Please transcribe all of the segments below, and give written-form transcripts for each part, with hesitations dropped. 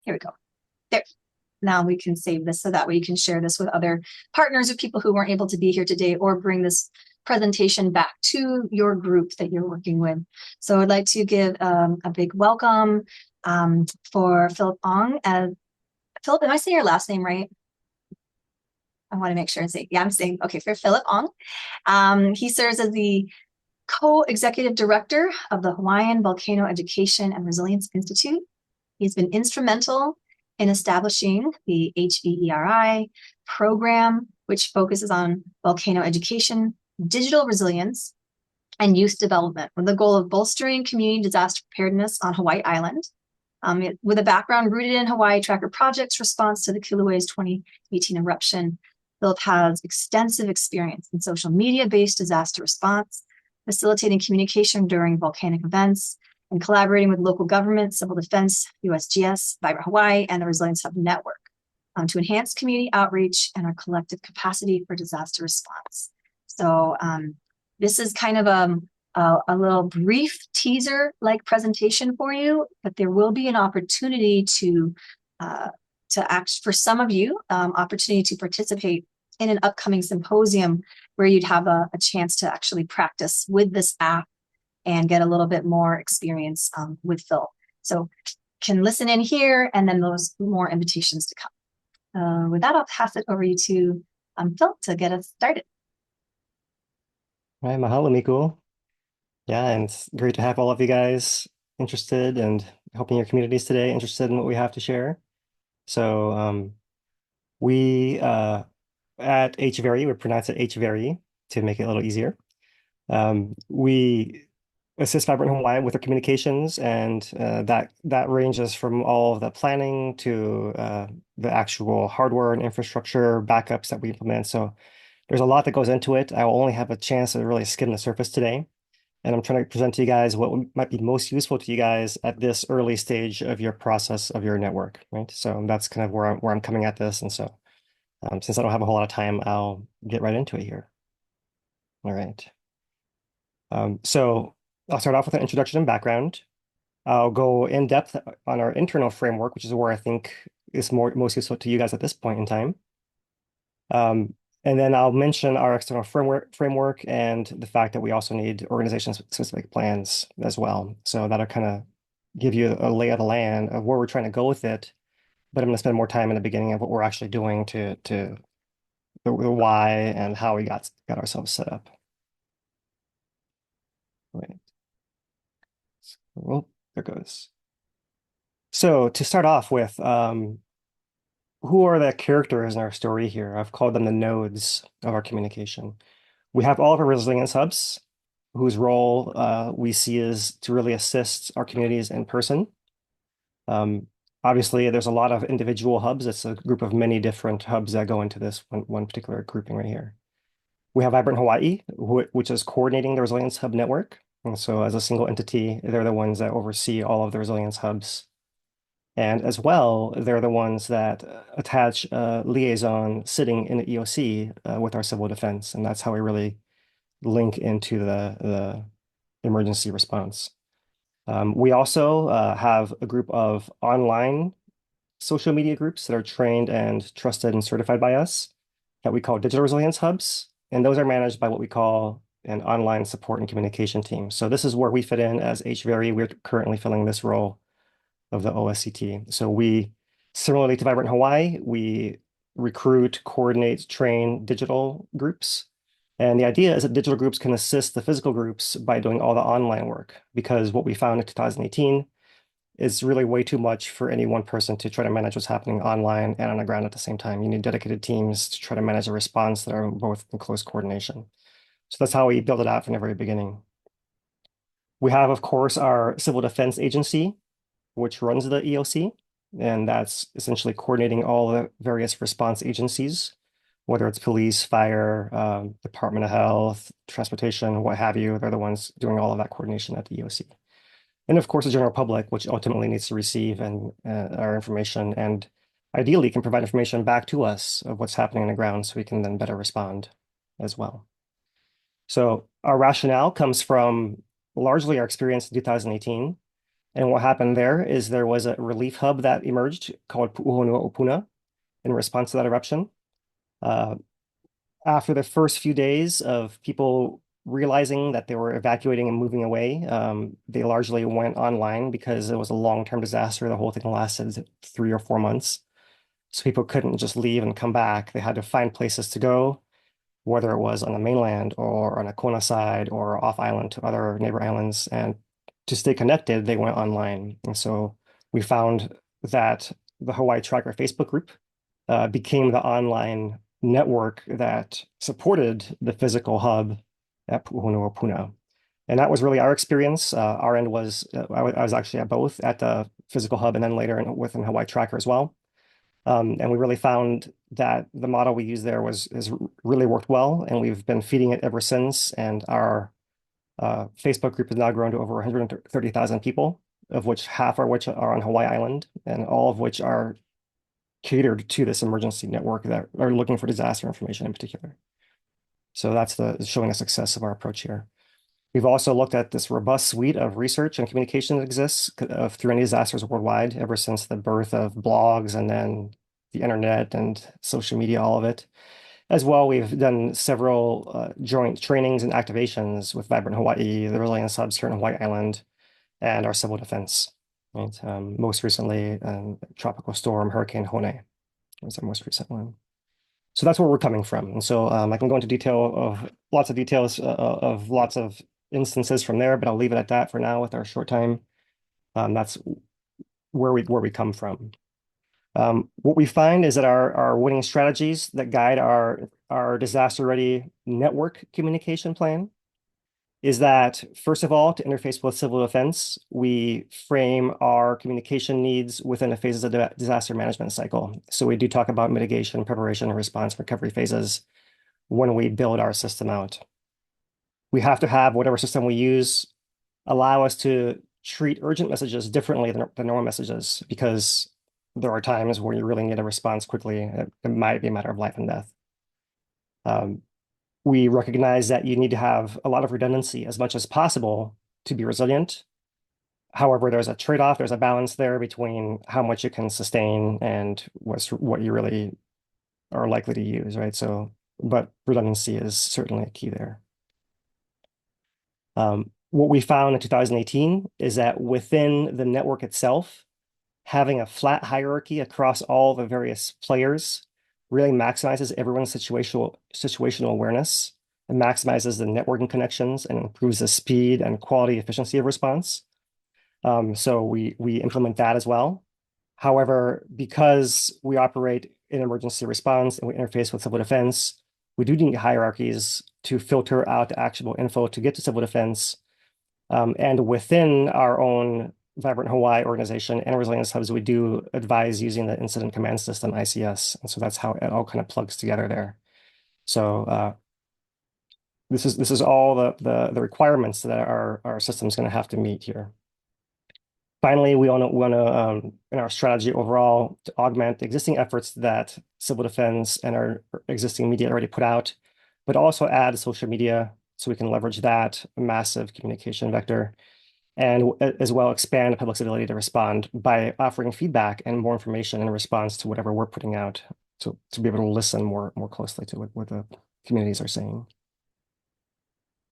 Here we go. There. Now we can save this so that way you can share this with other partners or people who weren't able to be here today, or bring this presentation back to your group that you're working with. So I'd like to give a big welcome for Philip Ong. Philip, am I saying your last name right? I want to make sure and say, yeah, I'm saying, okay, for Philip Ong. He serves as the co-executive director of the Hawaiian Volcano Education and Resilience Institute. He's been instrumental in establishing the HVERI program, which focuses on volcano education, digital resilience, and youth development, with the goal of bolstering community disaster preparedness on Hawaii Island. With a background rooted in Hawaii Tracker Project's response to the Kilaue's 2018 eruption, Philip has extensive experience in social media-based disaster response, facilitating communication during volcanic events, and collaborating with local government, civil defense, USGS, Vibrant Hawaii, and the Resilience Hub Network to enhance community outreach and our collective capacity for disaster response. So this is kind of a little brief teaser-like presentation for you, but there will be an opportunity to act for some of you, opportunity to participate in an upcoming symposium where you'd have a chance to actually practice with this app and get a little bit more experience with Phil. So can listen in here, and then those more invitations to come. With that, I'll pass it over to Phil to get us started. All right, mahalo, Miku. Yeah, and it's great to have all of you guys interested and helping your communities today, interested in what we have to share. So we at HVERI, we pronounce it HVERI to make it a little easier. We assist Vibrant Hawaii with our communications, and that ranges from all of the planning to the actual hardware and infrastructure backups that we implement. So there's a lot that goes into it. I will only have a chance to really skim the surface today. And I'm trying to present to you guys what might be most useful to you guys at this early stage of your process of your network, right? So that's kind of where I'm coming at this. And so since I don't have a whole lot of time, I'll get right into it here. All right. So I'll start off with an introduction and background. I'll go in depth on our internal framework, which is where I think is most useful to you guys at this point in time. And then I'll mention our external framework and the fact that we also need organization-specific plans as well. So that'll kind of give you a lay of the land of where we're trying to go with it. But I'm going to spend more time in the beginning of what we're actually doing to the why and how we got ourselves set up. Right. Well, there goes. So to start off with, who are the characters in our story here? I've called them the nodes of our communication. We have all of our resilience hubs, whose role we see is to really assist our communities in person. Obviously, there's a lot of individual hubs. It's a group of many different hubs that go into this one particular grouping right here. We have Vibrant Hawaii, which is coordinating the Resilience Hub network. And so as a single entity, they're the ones that oversee all of the resilience hubs. And as well, they're the ones that attach a liaison sitting in the EOC with our civil defense. And that's how we really link into the emergency response. We also have a group of online social media groups that are trained and trusted and certified by us that we call digital resilience hubs. And those are managed by what we call an online support and communication team. So this is where we fit in as HVERI. We're currently filling this role of the OSCT. So we, similarly to Vibrant Hawaii, we recruit, coordinate, train digital groups. And the idea is that digital groups can assist the physical groups by doing all the online work, because what we found in 2018 is really way too much for any one person to try to manage what's happening online and on the ground at the same time. You need dedicated teams to try to manage a response that are both in close coordination. So that's how we built it out from the very beginning. We have, of course, our civil defense agency, which runs the EOC, and that's essentially coordinating all the various response agencies, whether it's police, fire, Department of Health, transportation, what have you. They're the ones doing all of that coordination at the EOC. And of course, the general public, which ultimately needs to receive our information and ideally can provide information back to us of what's happening on the ground so we can then better respond as well. So our rationale comes from largely our experience in 2018 And what happened there is there was a relief hub that emerged called Pu'uhonua in response to that eruption. Uh, After the first few days of people realizing that they were evacuating and moving away, they largely went online because it was a long-term disaster. The whole thing lasted 3 or 4 months. So people couldn't just leave and come back. They had to find places to go, whether it was on the mainland or on a Kona side or off island to other neighbor islands. And to stay connected, they went online. And so we found that the Hawaii Tracker Facebook group became the online network that supported the physical hub at Pu'uhonua. And that was really our experience. Our end was, I was actually at both at the physical hub and then later within Hawaii Tracker as well. And we really found that the model we used there has really worked well, and we've been feeding it ever since. And our Facebook group has now grown to over 130,000 people, of which half are on Hawaii Island, and all of which are catered to this emergency network that are looking for disaster information in particular. So that's showing the success of our approach here. We've also looked at this robust suite of research and communication that exists through any disasters worldwide ever since the birth of blogs and then the internet and social media, all of it. As well, we've done several joint trainings and activations with Vibrant Hawaii, the Resilience Hubs here on Hawaii Island, and our civil defense. Right? Most recently, Tropical Storm Hurricane Hone was our most recent one. So that's where we're coming from. And so I can go into lots of details of lots of instances from there, but I'll leave it at that for now with our short time. That's where we come from. What we find is that our winning strategies that guide our disaster-ready network communication plan is that, first of all, to interface with civil defense, we frame our communication needs within the phases of the disaster management cycle. So we do talk about mitigation, preparation, response, recovery phases when we build our system out. We have to have whatever system we use allow us to treat urgent messages differently than normal messages, because there are times where you really need a response quickly. It might be a matter of life and death. We recognize that you need to have a lot of redundancy as much as possible to be resilient. However, there's a trade-off, there's a balance there between how much you can sustain and what you really are likely to use, right? So, but redundancy is certainly a key there. What we found in 2018 is that within the network itself, having a flat hierarchy across all the various players really maximizes everyone's situational awareness and maximizes the networking connections and improves the speed and quality efficiency of response. So we implement that as well. However, because we operate in emergency response and we interface with civil defense, we do need hierarchies to filter out the actionable info to get to civil defense. And within our own Vibrant Hawaii organization and resilience hubs, we do advise using the incident command system, ICS. And so that's how it all kind of plugs together there. So this is all the requirements that our system is going to have to meet here. Finally, we want to in our strategy overall to augment the existing efforts that civil defense and our existing media already put out, but also add social media so we can leverage that massive communication vector, and as well expand the public's ability to respond by offering feedback and more information in response to whatever we're putting out, to be able to listen more closely to what the communities are saying.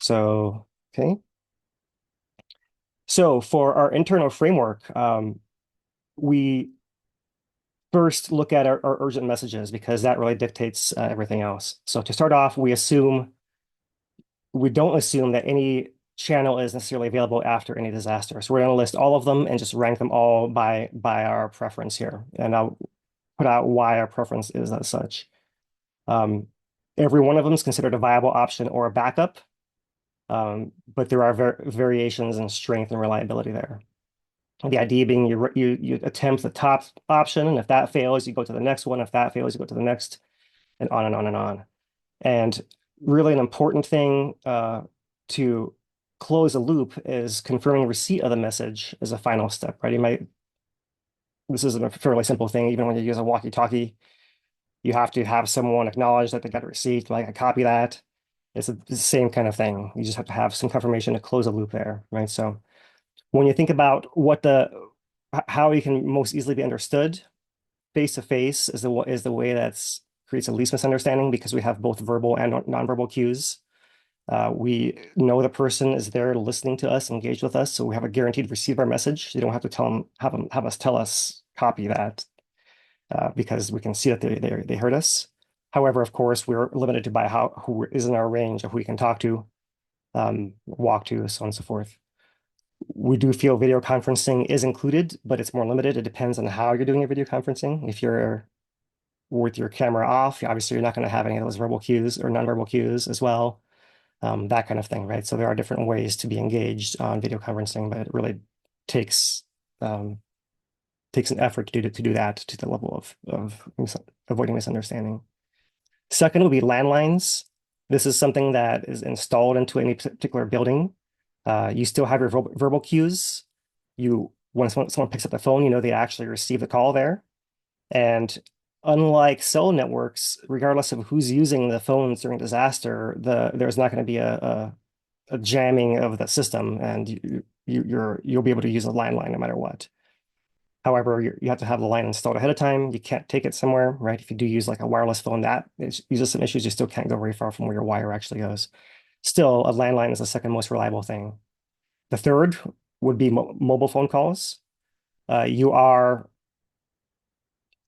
So, okay. So for our internal framework, we first look at our urgent messages because that really dictates everything else. So to start off, we don't assume that any channel is necessarily available after any disaster. So we're going to list all of them and just rank them all by our preference here. And I'll put out why our preference is as such. Every one of them is considered a viable option or a backup, but there are variations in strength and reliability there. The idea being you attempt the top option, and if that fails, you go to the next one. If that fails, you go to the next, and on and on and on. And really an important thing to close a loop is confirming receipt of the message as a final step, right? This is a fairly simple thing. Even when you use a walkie-talkie, you have to have someone acknowledge that they got a receipt, like I copy that. It's the same kind of thing. You just have to have some confirmation to close a loop there, right? So When you think about how you can most easily be understood, face to face is the way that's creates the least misunderstanding because we have both verbal and nonverbal cues. We know the person is there listening to us, engaged with us, so we have a guaranteed receive our message. You don't have to have us tell us copy that because we can see that they heard us. However, of course, we're limited to by who is in our range of who we can talk to, walk to, so on and so forth. We do feel video conferencing is included, but it's more limited. It depends on how you're doing your video conferencing. If you're with your camera off, obviously you're not going to have any of those verbal cues or nonverbal cues as well, that kind of thing, right? So there are different ways to be engaged on video conferencing, but it really takes um, takes an effort to do that to the level of avoiding misunderstanding. Second will be landlines. This is something that is installed into any particular building. You still have your verbal cues. When someone picks up the phone, you know they actually received the call there. And unlike cell networks, regardless of who's using the phones during disaster, there's not going to be a jamming of the system, and you'll be able to use a landline no matter what. However, you have to have the line installed ahead of time. You can't take it somewhere, right? If you do use like a wireless phone, that uses some issues. You still can't go very far from where your wire actually goes. Still, a landline is the second most reliable thing. The third would be mobile phone calls. You are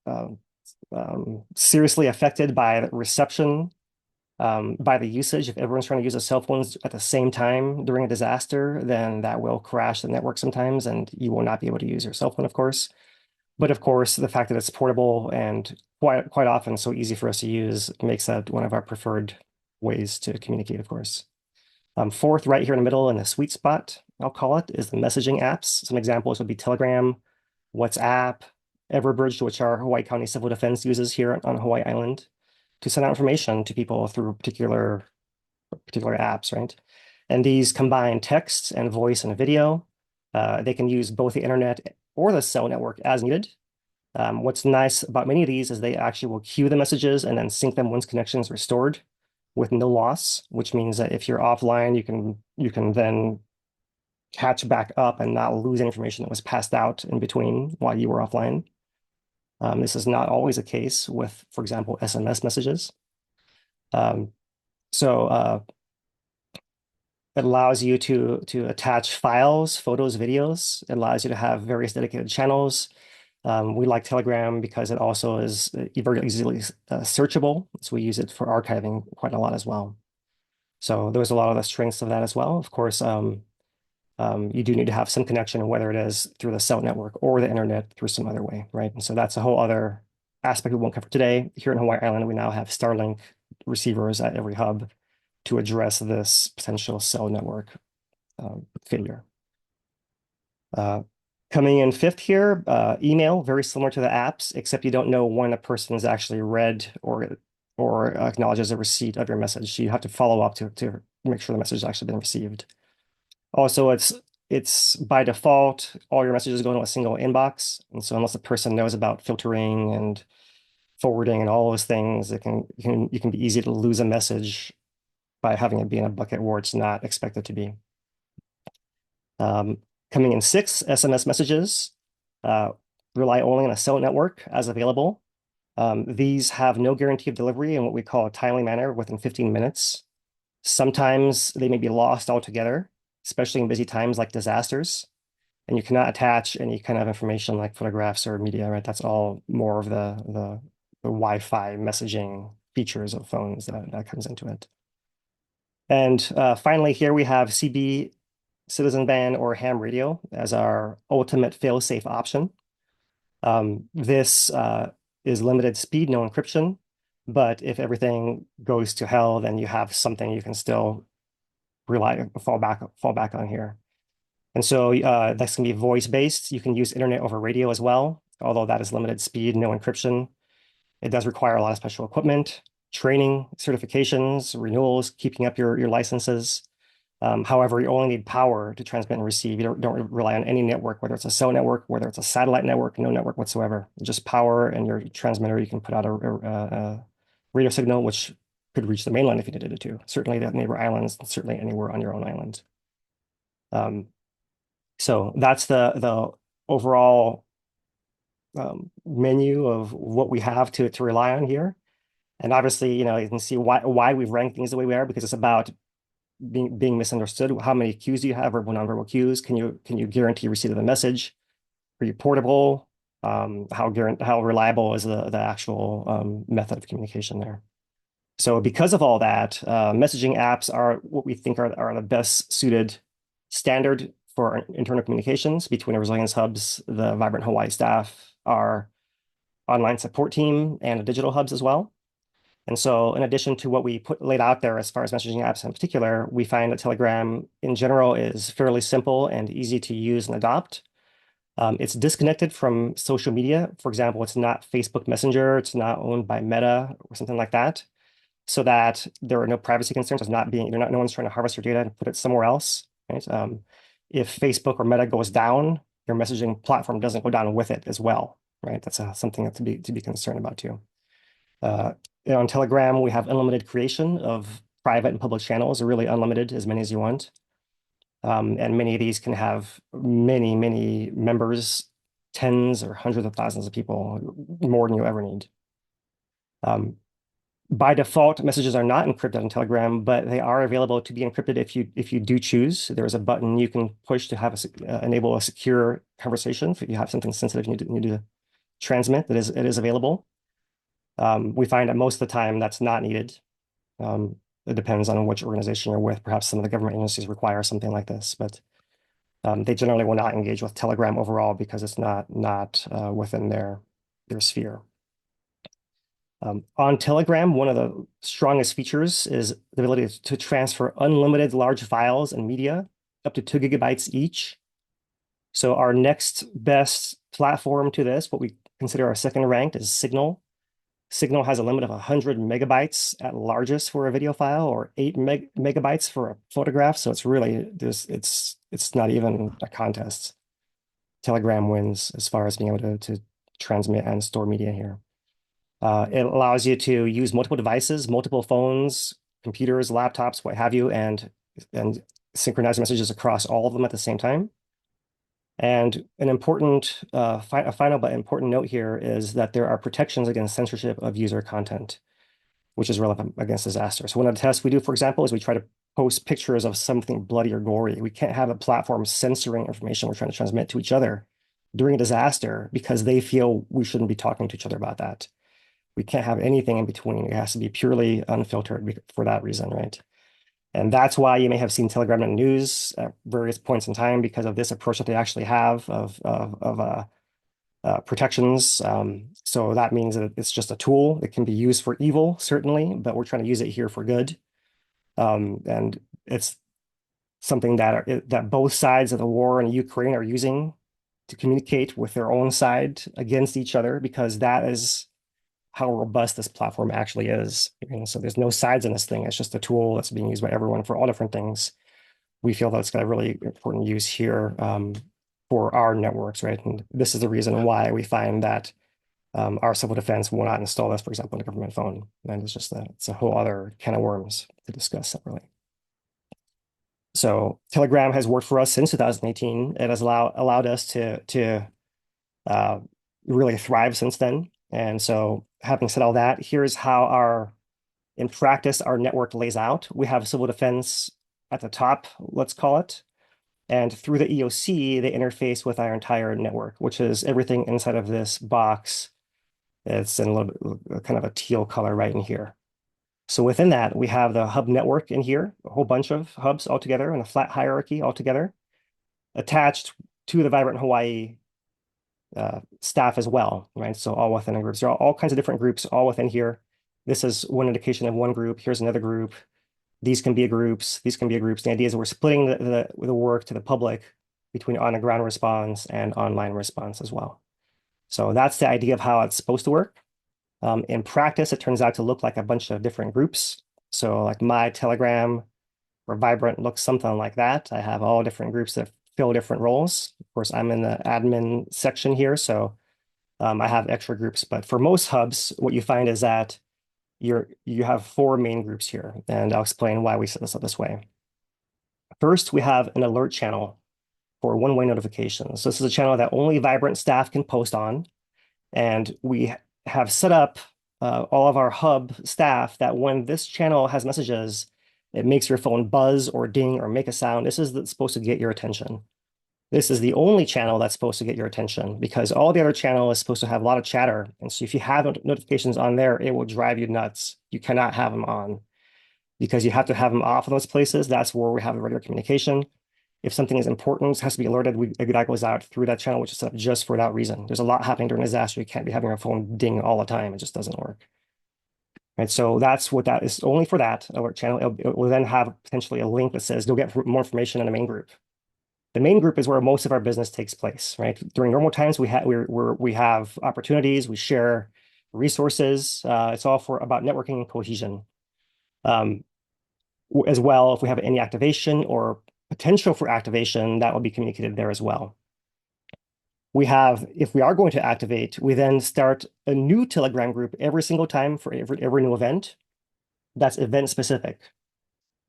uh, seriously affected by reception, by the usage. If everyone's trying to use their cell phones at the same time during a disaster, then that will crash the network sometimes, and you will not be able to use your cell phone, of course. But of course, the fact that it's portable and quite often so easy for us to use makes that one of our preferred ways to communicate, of course. Fourth, right here in the middle in the sweet spot, I'll call it, is the messaging apps. Some examples would be Telegram, WhatsApp, Everbridge, which our Hawaii County Civil Defense uses here on Hawaii Island to send out information to people through particular apps, right? And these combine text and voice and video. They can use both the internet or the cell network as needed. What's nice about many of these is they actually will queue the messages and then sync them once connection is restored with no loss, which means that if you're offline, you can then catch back up and not lose information that was passed out in between while you were offline. This is not always the case with, for example, SMS messages. So it allows you to attach files, photos, videos. It allows you to have various dedicated channels. We like Telegram because it also is very easily searchable. So we use it for archiving quite a lot as well. So there's a lot of the strengths of that as well. Of course, you do need to have some connection, whether it is through the cell network or the internet through some other way, right? And so that's a whole other aspect we won't cover today. Here in Hawaii Island, we now have Starlink receivers at every hub to address this potential cell network failure. Coming in fifth here, email, very similar to the apps, except you don't know when a person has actually read or acknowledges a receipt of your message. So you have to follow up to make sure the message has actually been received. Also, it's by default, all your messages go into a single inbox. And so unless the person knows about filtering and forwarding and all those things, you can be easy to lose a message by having it be in a bucket where it's not expected to be. Coming in sixth, SMS messages rely only on a cell network as available. These have no guarantee of delivery in what we call a timely manner within 15 minutes. Sometimes they may be lost altogether, especially in busy times like disasters. And you cannot attach any kind of information like photographs or media, right? That's all more of the Wi-Fi messaging features of phones that comes into it. And finally, here we have CB, citizen band, or ham radio as our ultimate fail-safe option. This is limited speed, no encryption. But if everything goes to hell, then you have something you can still fall back on here. And so that's going to be voice-based. You can use internet over radio as well, although that is limited speed, no encryption. It does require a lot of special equipment, training, certifications, renewals, keeping up your licenses. However, you only need power to transmit and receive. You don't rely on any network, whether it's a cell network, whether it's a satellite network, no network whatsoever. Just power and your transmitter. You can put out a radio signal, which could reach the mainland if you needed it to. Certainly the neighbor islands, certainly anywhere on your own island. So that's the overall menu of what we have to rely on here. And obviously, you can see why we've ranked things the way we are, because it's about being misunderstood. How many cues do you have, verbal, nonverbal cues? Can you guarantee receipt of the message? Are you portable? How reliable is the actual method of communication there? So because of all that, messaging apps are what we think are the best suited standard for internal communications between the Resilience Hubs, the Vibrant Hawaii staff, our online support team, and the digital hubs as well. And so in addition to what we laid out there as far as messaging apps in particular, we find that Telegram in general is fairly simple and easy to use and adopt. It's disconnected from social media. For example, it's not Facebook Messenger. It's not owned by Meta or something like that, so that there are no privacy concerns. No one's trying to harvest your data and put it somewhere else, right? If Facebook or Meta goes down, your messaging platform doesn't go down with it as well, right? That's something that to be concerned about too. Uh, on Telegram, we have unlimited creation of private and public channels, are really unlimited, as many as you want. And many of these can have many, many members, tens or hundreds of thousands of people, more than you ever need. By default, messages are not encrypted on Telegram, but they are available to be encrypted if you do choose. There is a button you can push to enable a secure conversation. If you have something sensitive you need to transmit, it is available. We find that most of the time that's not needed. It depends on which organization you're with. Perhaps some of the government agencies require something like this, but they generally will not engage with Telegram overall because it's not within their sphere. On Telegram, one of the strongest features is the ability to transfer unlimited large files and media up to 2 GB each. So our next best platform to this, what we consider our second ranked, is Signal. Signal has a limit of 100 megabytes at largest for a video file, or 8 megabytes for a photograph. So it's not even a contest. Telegram wins as far as being able to transmit and store media here. It allows you to use multiple devices, multiple phones, computers, laptops, what have you, and synchronize messages across all of them at the same time. And an important, a final but important note here is that there are protections against censorship of user content, which is relevant against disaster. So one of the tests we do, for example, is we try to post pictures of something bloody or gory. We can't have a platform censoring information we're trying to transmit to each other during a disaster because they feel we shouldn't be talking to each other about that. We can't have anything in between. It has to be purely unfiltered for that reason, right? And that's why you may have seen Telegram in the news at various points in time because of this approach that they actually have of protections. So that means that it's just a tool. It can be used for evil, certainly, but we're trying to use it here for good. And it's something that both sides of the war in Ukraine are using to communicate with their own side against each other, because that is how robust this platform actually is. So there's no sides in this thing. It's just a tool that's being used by everyone for all different things. We feel that it's got a really important use here for our networks, right? And this is the reason why we find that our civil defense will not install this, for example, on a government phone. And it's a whole other can of worms to discuss separately. So Telegram has worked for us since 2018. It has allowed us to really thrive since then. And so having said all that, here's how in practice, our network lays out. We have civil defense at the top, let's call it. And through the EOC, they interface with our entire network, which is everything inside of this box. It's in a little bit, kind of a teal color right in here. So within that, we have the hub network in here, a whole bunch of hubs all together in a flat hierarchy all together, attached to the Vibrant Hawaii staff as well, right? So all within a group. So there are all kinds of different groups all within here. This is one indication of one group. Here's another group. These can be groups. These can be groups. The idea is we're splitting the work to the public between on-the-ground response and online response as well. So that's the idea of how it's supposed to work. In practice, it turns out to look like a bunch of different groups. So like my Telegram or Vibrant looks something like that. I have all different groups that fill different roles. Of course, I'm in the admin section here, so I have extra groups. But for most hubs, what you find is that you have 4 main groups here, and I'll explain why we set this up this way. First, we have an alert channel. for one-way notifications. So this is a channel that only Vibrant staff can post on. And we have set up all of our hub staff that when this channel has messages, it makes your phone buzz or ding or make a sound. This is supposed to get your attention. This is the only channel that's supposed to get your attention because all the other channel is supposed to have a lot of chatter. And so if you have notifications on there, it will drive you nuts. You cannot have them on because you have to have them off in those places. That's where we have the regular communication. If something is important, it has to be alerted. That goes out through that channel, which is set up just for that reason. There's a lot happening during a disaster. You can't be having your phone ding all the time. It just doesn't work. Right, so that's what that is, only for that alert channel. It will then have potentially a link that says, go get more information in the main group. The main group is where most of our business takes place, right? During normal times, we have opportunities, we share resources. It's all about networking and cohesion. As well, if we have any activation or potential for activation, that will be communicated there as well. If we are going to activate, we then start a new Telegram group every single time for every new event. That's event specific.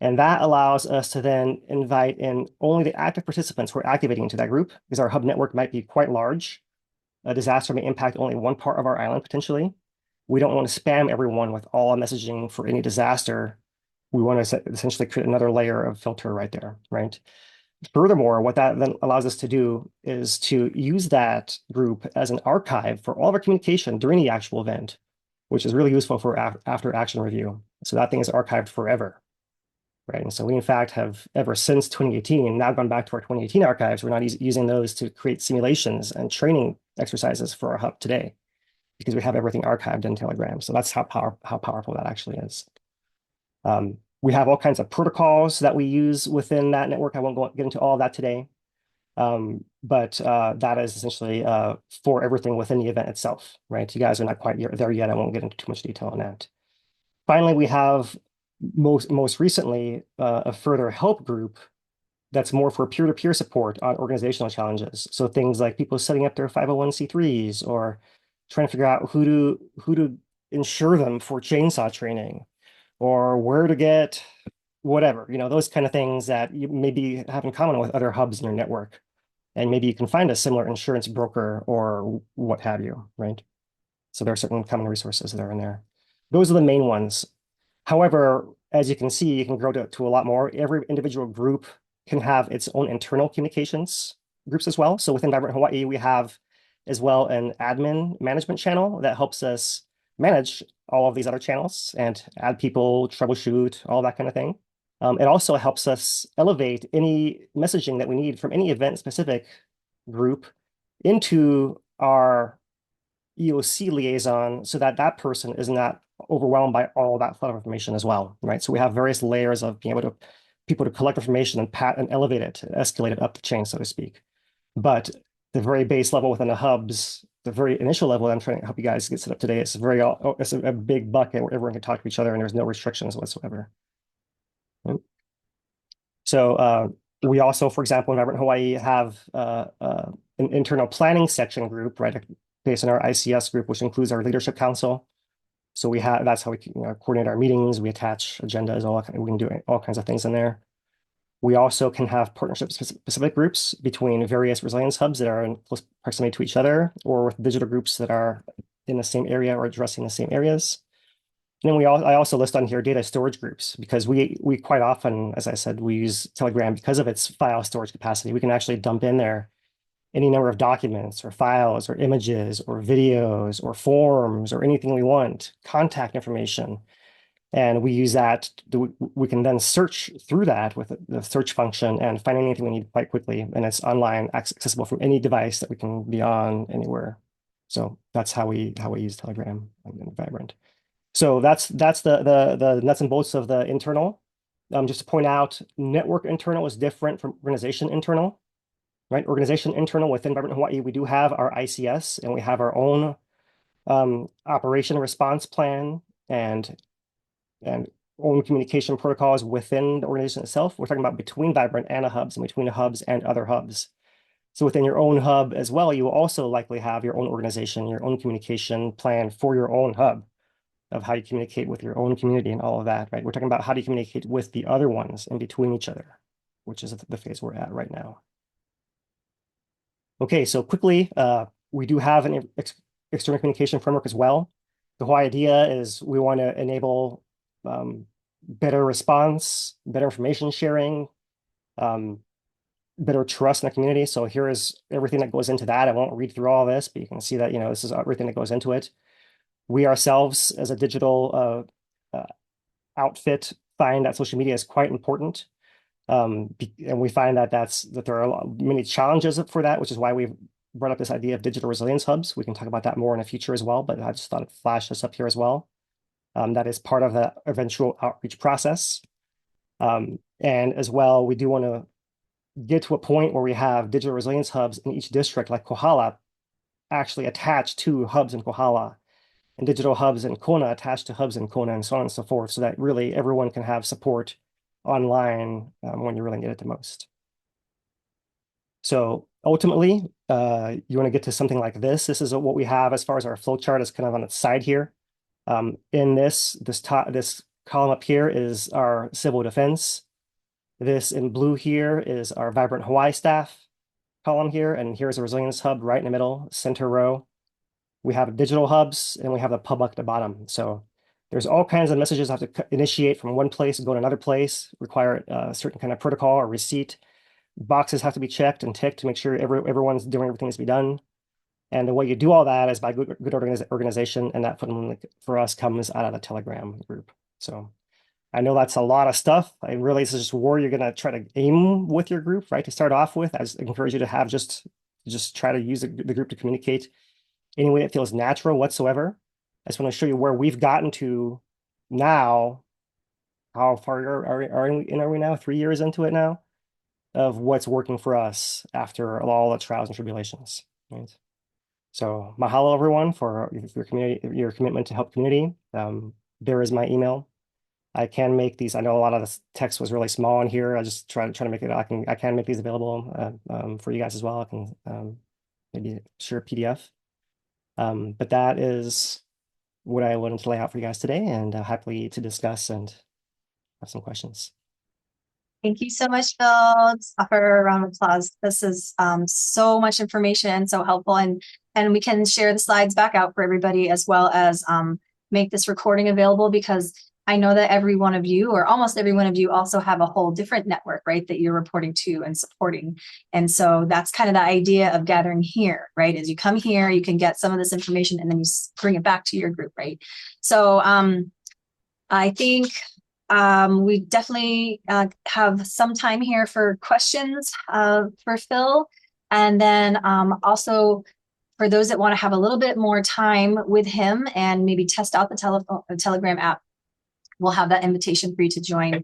And that allows us to then invite in only the active participants who are activating into that group because our hub network might be quite large. A disaster may impact only one part of our island potentially. We don't want to spam everyone with all messaging for any disaster. We want to essentially create another layer of filter right there, right? Furthermore, what that then allows us to do is to use that group as an archive for all of our communication during the actual event, which is really useful for after action review. So that thing is archived forever, right? And so we, in fact, have ever since 2018 now gone back to our 2018 archives. We're not using those to create simulations and training exercises for our hub today because we have everything archived in Telegram. So that's how powerful that actually is. We have all kinds of protocols that we use within that network. I won't get into all of that today. But that is essentially for everything within the event itself, right? You guys are not quite there yet. I won't get into too much detail on that. Finally, we have most recently a further help group that's more for peer-to-peer support on organizational challenges. So things like people setting up their 501c3s or trying to figure out who to insure them for chainsaw training or where to get whatever, those kind of things that you maybe have in common with other hubs in your network. And maybe you can find a similar insurance broker or what have you, right? So there are certain common resources that are in there. Those are the main ones. However, as you can see, you can grow to a lot more. Every individual group can have its own internal communications groups as well. So within Vibrant Hawaii, we have as well an admin management channel that helps us manage all of these other channels and add people, troubleshoot, all that kind of thing. It also helps us elevate any messaging that we need from any event-specific group into our EOC liaison so that that person is not overwhelmed by all that flood of information as well, right? So we have various layers of being able to people to collect information and elevate it, escalate it up the chain, so to speak. But the very base level within the hubs, the very initial level that I'm trying to help you guys get set up today, it's a big bucket where everyone can talk to each other and there's no restrictions whatsoever. Right? So we also, for example, in Vibrant Hawaii have an internal planning section group, right, based on our ICS group, which includes our leadership council. So that's how we coordinate our meetings. We attach agendas, we can do all kinds of things in there. We also can have partnership-specific groups between various resilience hubs that are in close proximity to each other, or with digital groups that are in the same area or addressing the same areas. And then I also list on here data storage groups because we quite often, as I said, we use Telegram because of its file storage capacity. We can actually dump in there any number of documents or files or images or videos or forms or anything we want, contact information. And we use that, we can then search through that with the search function and find anything we need quite quickly. And it's online, accessible from any device that we can be on anywhere. So that's how we use Telegram and Vibrant. So that's the nuts and bolts of the internal. Just to point out, network internal is different from organization internal, right? Organization internal within Vibrant Hawaii, we do have our ICS and we have our own operation response plan and own communication protocols within the organization itself. We're talking about between Vibrant and the hubs and between the hubs and other hubs. So within your own hub as well, you will also likely have your own organization, your own communication plan for your own hub of how you communicate with your own community and all of that, right? We're talking about how do you communicate with the other ones in between each other, which is the phase we're at right now. Okay, so quickly, we do have an external communication framework as well. The whole idea is we want to enable better response, better information sharing, um, better trust in the community. So here is everything that goes into that. I won't read through all this, but you can see that, this is everything that goes into it. We ourselves, as a digital outfit, find that social media is quite important. And we find that there are many challenges for that, which is why we've brought up this idea of digital resilience hubs. We can talk about that more in the future as well, but I just thought I'd flash this up here as well. That is part of the eventual outreach process. And as well, we do want to get to a point where we have digital resilience hubs in each district, like Kohala, actually attached to hubs in Kohala, and digital hubs in Kona attached to hubs in Kona, and so on and so forth, so that really everyone can have support online when you really need it the most. So ultimately, you want to get to something like this. This is what we have as far as our flow chart is kind of on its side here. In this column up here is our civil defense. This in blue here is our Vibrant Hawaii staff column here, and here's a resilience hub right in the middle, center row. We have digital hubs, and we have the public at the bottom. So there's all kinds of messages have to initiate from one place and go to another place, require a certain kind of protocol or receipt. Boxes have to be checked and ticked to make sure everyone's doing everything that's to be done. And the way you do all that is by good organization, and that for us comes out of the Telegram group. So I know that's a lot of stuff. I realize this is where you're going to try to aim with your group, right? To start off with, I encourage you to have just try to use the group to communicate any way that feels natural whatsoever. I just want to show you where we've gotten to now. How far are we now? 3 years into it now of what's working for us after all the trials and tribulations, right? So mahalo everyone for your community, your commitment to help community. There is my email. I can make these. I know a lot of the text was really small in here. I just try to make it. I can make these available for you guys as well. I can maybe share PDF. But that is what I wanted to lay out for you guys today, and happily to discuss and have some questions. Thank you so much, Phil. Let's offer a round of applause. This is so much information and so helpful, and we can share the slides back out for everybody, as well as make this recording available, because I know that every one of you, or almost every one of you, also have a whole different network, right, that you're reporting to and supporting. And so that's kind of the idea of gathering here, right? As you come here, you can get some of this information and then you bring it back to your group, right? So I think we definitely have some time here for questions for Phil. And then also for those that want to have a little bit more time with him and maybe test out the Telegram app, we'll have that invitation for you to join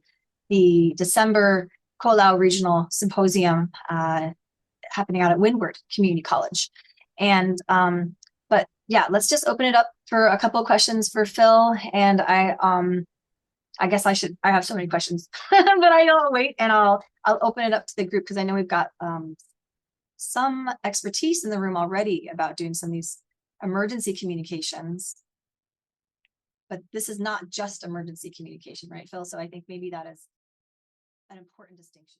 the December Kolau Regional Symposium happening out at Windward Community College. And but yeah, let's just open it up for a couple of questions for Phil. And I guess I have so many questions, but I don't wait, and I'll open it up to the group, because I know we've got some expertise in the room already about doing some of these emergency communications. But this is not just emergency communication, right, Phil? So I think maybe that is an important distinction.